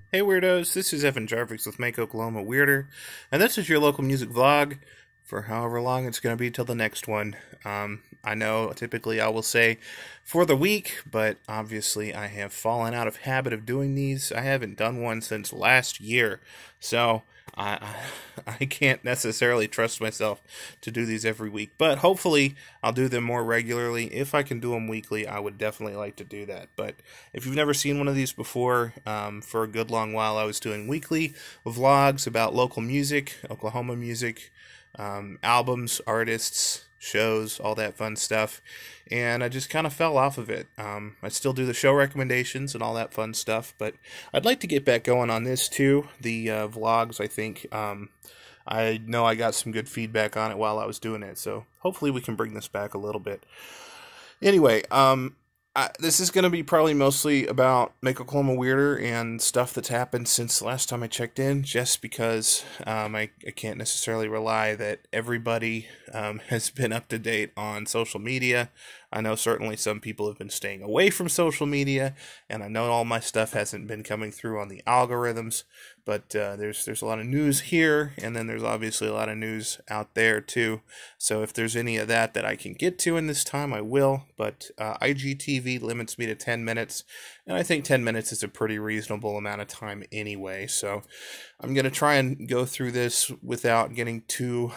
Hey Weirdos, this is Evan Jarvis with Make Oklahoma Weirder, and this is your local music vlog for however long it's going to be till the next one. I know typically I will say for the week, but obviously I have fallen out of habit of doing these. I haven't done one since last year, so I can't necessarily trust myself to do these every week, but hopefully I'll do them more regularly. If I can do them weekly, I would definitely like to do that. But if you've never seen one of these before, for a good long while I was doing weekly vlogs about local music, Oklahoma music, albums, artists, shows, all that fun stuff, and I just kind of fell off of it. I still do the show recommendations and all that fun stuff, but I'd like to get back going on this too. The vlogs, I think, I know I got some good feedback on it while I was doing it, so hopefully we can bring this back a little bit. Anyway, this is going to be probably mostly about Make Oklahoma Weirder and stuff that's happened since the last time I checked in, just because I can't necessarily rely that everybody has been up to date on social media. I know certainly some people have been staying away from social media, and I know all my stuff hasn't been coming through on the algorithms, but there's a lot of news here, and then there's obviously a lot of news out there too. So if there's any of that I can get to in this time, I will, but IGTV limits me to 10 minutes, and I think 10 minutes is a pretty reasonable amount of time anyway, so I'm going to try and go through this without getting too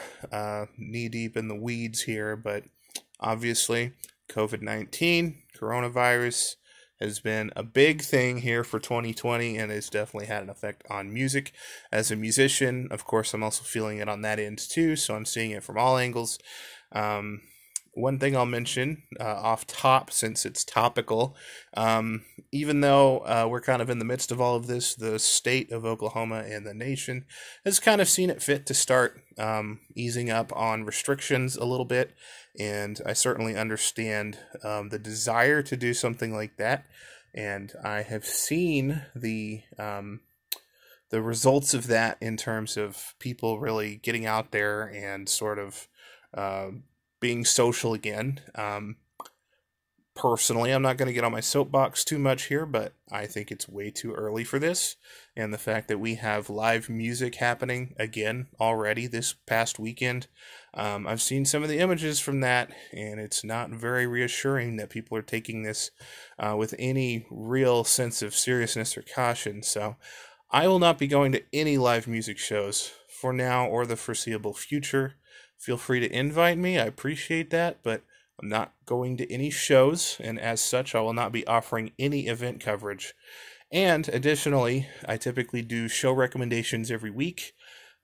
knee-deep in the weeds here, but obviously COVID-19, coronavirus, has been a big thing here for 2020 and has definitely had an effect on music. As a musician, of course, I'm also feeling it on that end too, so I'm seeing it from all angles. One thing I'll mention off top, since it's topical, even though we're kind of in the midst of all of this, the state of Oklahoma and the nation has kind of seen it fit to start easing up on restrictions a little bit, and I certainly understand the desire to do something like that, and I have seen the results of that in terms of people really getting out there and sort of being social again. Personally, I'm not going to get on my soapbox too much here, but I think it's way too early for this. And the fact that we have live music happening again already this past weekend, I've seen some of the images from that, and it's not very reassuring that people are taking this with any real sense of seriousness or caution. So I will not be going to any live music shows for now or the foreseeable future. Feel free to invite me, I appreciate that, but I'm not going to any shows, and as such, I will not be offering any event coverage. And additionally, I typically do show recommendations every week.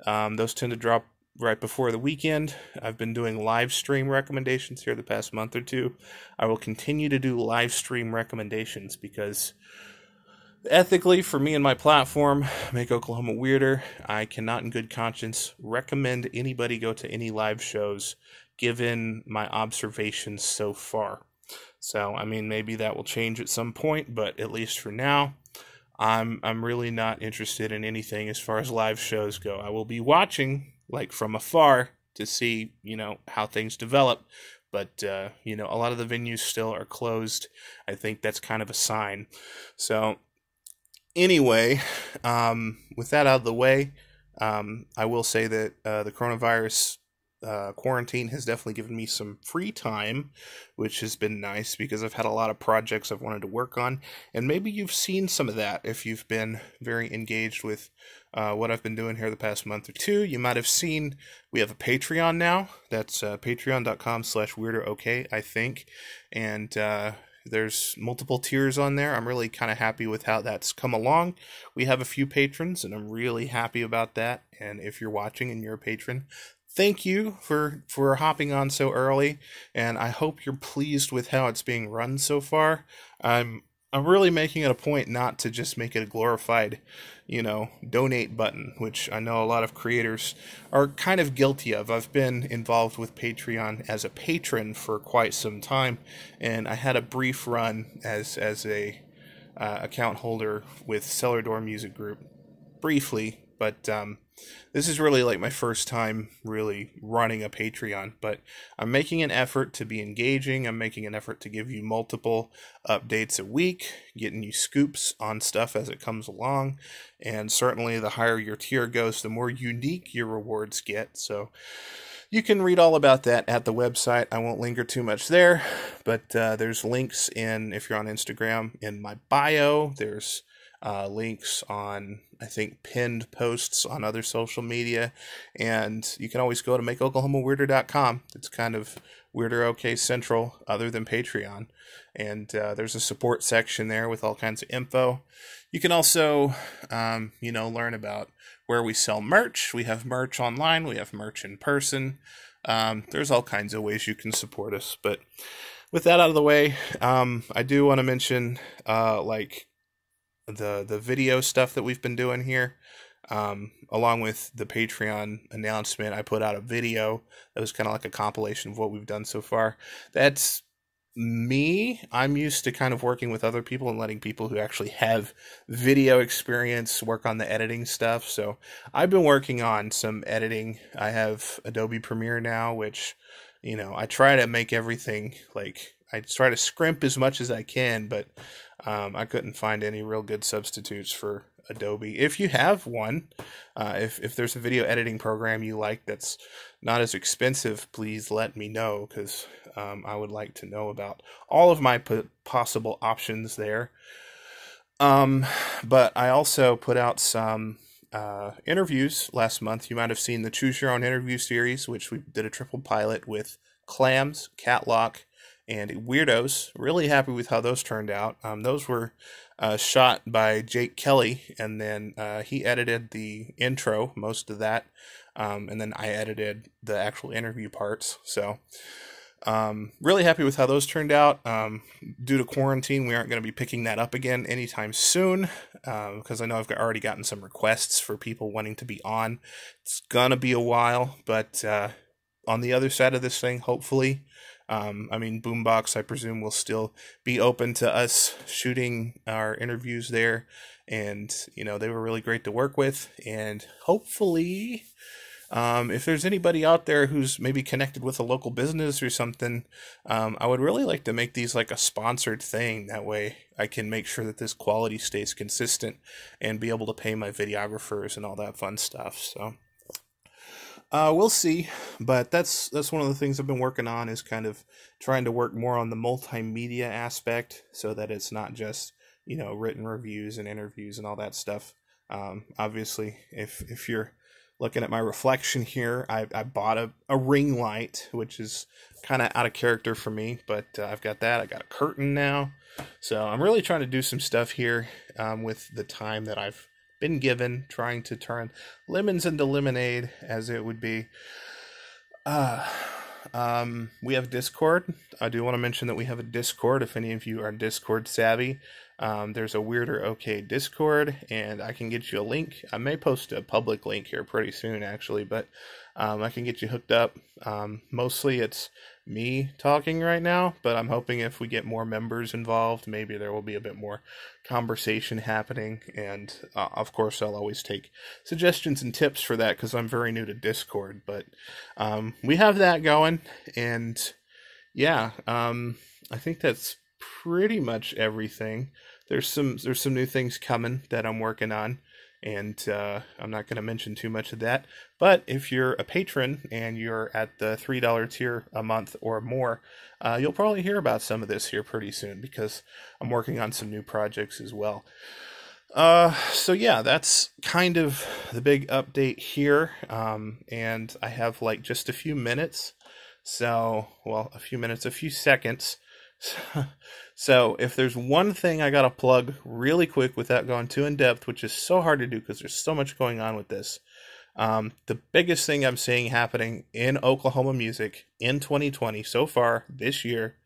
Those tend to drop right before the weekend. I've been doing live stream recommendations here the past month or two. I will continue to do live stream recommendations because ethically, for me and my platform, Make Oklahoma Weirder, I cannot in good conscience recommend anybody go to any live shows given my observations so far. So, I mean, maybe that will change at some point, but at least for now, I'm really not interested in anything as far as live shows go. I will be watching, like, from afar to see, how things develop, but, a lot of the venues still are closed. I think that's kind of a sign. So, anyway, with that out of the way, I will say that the coronavirus quarantine has definitely given me some free time, which has been nice because I've had a lot of projects I've wanted to work on, and maybe you've seen some of that if you've been very engaged with what I've been doing here the past month or two. You might have seen we have a Patreon now. That's patreon.com/weirderok, I think, and there's multiple tiers on there. I'm really kind of happy with how that's come along. We have a few patrons, and I'm really happy about that. And if you're watching and you're a patron, thank you for hopping on so early, and I hope you're pleased with how it's being run so far. I'm really making it a point not to just make it a glorified, donate button, which I know a lot of creators are kind of guilty of. I've been involved with Patreon as a patron for quite some time, and I had a brief run as a account holder with Cellar Door Music Group, briefly, But this is really like my first time really running a Patreon. But I'm making an effort to be engaging. I'm making an effort to give you multiple updates a week, getting you scoops on stuff as it comes along. And certainly the higher your tier goes, the more unique your rewards get. So you can read all about that at the website. I won't linger too much there, but there's links if you're on Instagram, in my bio. There's links on, I think, pinned posts on other social media, and you can always go to makeoklahomaweirder.com. It's kind of Weirder OK Central other than Patreon, and there's a support section there with all kinds of info. You can also, learn about where we sell merch. We have merch online. We have merch in person. There's all kinds of ways you can support us. But with that out of the way, I do want to mention the video stuff that we've been doing here. Along with the Patreon announcement, I put out a video that was kind of like a compilation of what we've done so far. That's me. I'm used to kind of working with other people and letting people who actually have video experience work on the editing stuff. So I've been working on some editing. I have Adobe Premiere now, which, I try to make everything, I try to scrimp as much as I can, but I couldn't find any real good substitutes for Adobe. If you have one, if there's a video editing program you like that's not as expensive, please let me know, because I would like to know about all of my possible options there. But I also put out some interviews last month. You might have seen the Choose Your Own Interview series, which we did a triple pilot with Clams, Catlock, and Weirdos. Really happy with how those turned out. Those were shot by Jake Kelly, and then he edited the intro, most of that, and then I edited the actual interview parts. So really happy with how those turned out. Due to quarantine, we aren't going to be picking that up again anytime soon, because I know I've already gotten some requests for people wanting to be on. It's going to be a while, but on the other side of this thing, hopefully, Boombox, I presume, will still be open to us shooting our interviews there. And, they were really great to work with. And hopefully, if there's anybody out there who's maybe connected with a local business or something, I would really like to make these like a sponsored thing. That way I can make sure that this quality stays consistent and be able to pay my videographers and all that fun stuff. So we'll see, but that's one of the things I've been working on, is kind of trying to work more on the multimedia aspect, so that it's not just, written reviews and interviews and all that stuff. Obviously, if you're looking at my reflection here, I bought a ring light, which is kind of out of character for me, but I've got that. I got a curtain now, so I'm really trying to do some stuff here with the time that I've been given, trying to turn lemons into lemonade, as it would be. We have Discord. I do want to mention that we have a Discord. If any of you are Discord savvy, there's a Weirder OK Discord, and I can get you a link. I may post a public link here pretty soon, actually, but I can get you hooked up. Mostly it's me talking right now, but I'm hoping if we get more members involved, maybe there will be a bit more conversation happening. And of course, I'll always take suggestions and tips for that, because I'm very new to Discord. But we have that going, and yeah, I think that's pretty much everything. There's some new things coming that I'm working on, and I'm not going to mention too much of that. But if you're a patron and you're at the $3 tier a month or more, you'll probably hear about some of this here pretty soon, because I'm working on some new projects as well. So yeah, that's kind of the big update here. And I have just a few minutes. So, well, a few seconds. So if there's one thing I gotta plug really quick without going too in depth, which is so hard to do because there's so much going on with this, the biggest thing I'm seeing happening in Oklahoma music in 2020 so far this year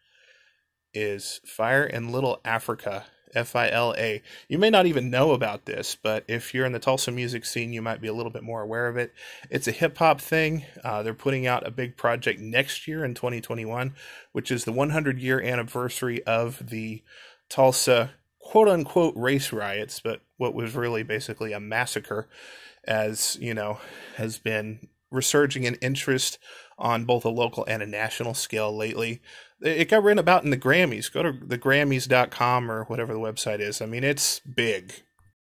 is Fire in Little Africa, Fila. You may not even know about this, but if you're in the Tulsa music scene, you might be a little bit more aware of it. It's a hip-hop thing. They're putting out a big project next year in 2021, which is the 100-year anniversary of the Tulsa quote unquote race riots, but what was really basically a massacre, as you know, has been resurging in interest on both a local and a national scale lately. It got written about in the Grammys. Go to thegrammys.com or whatever the website is. I mean, it's big.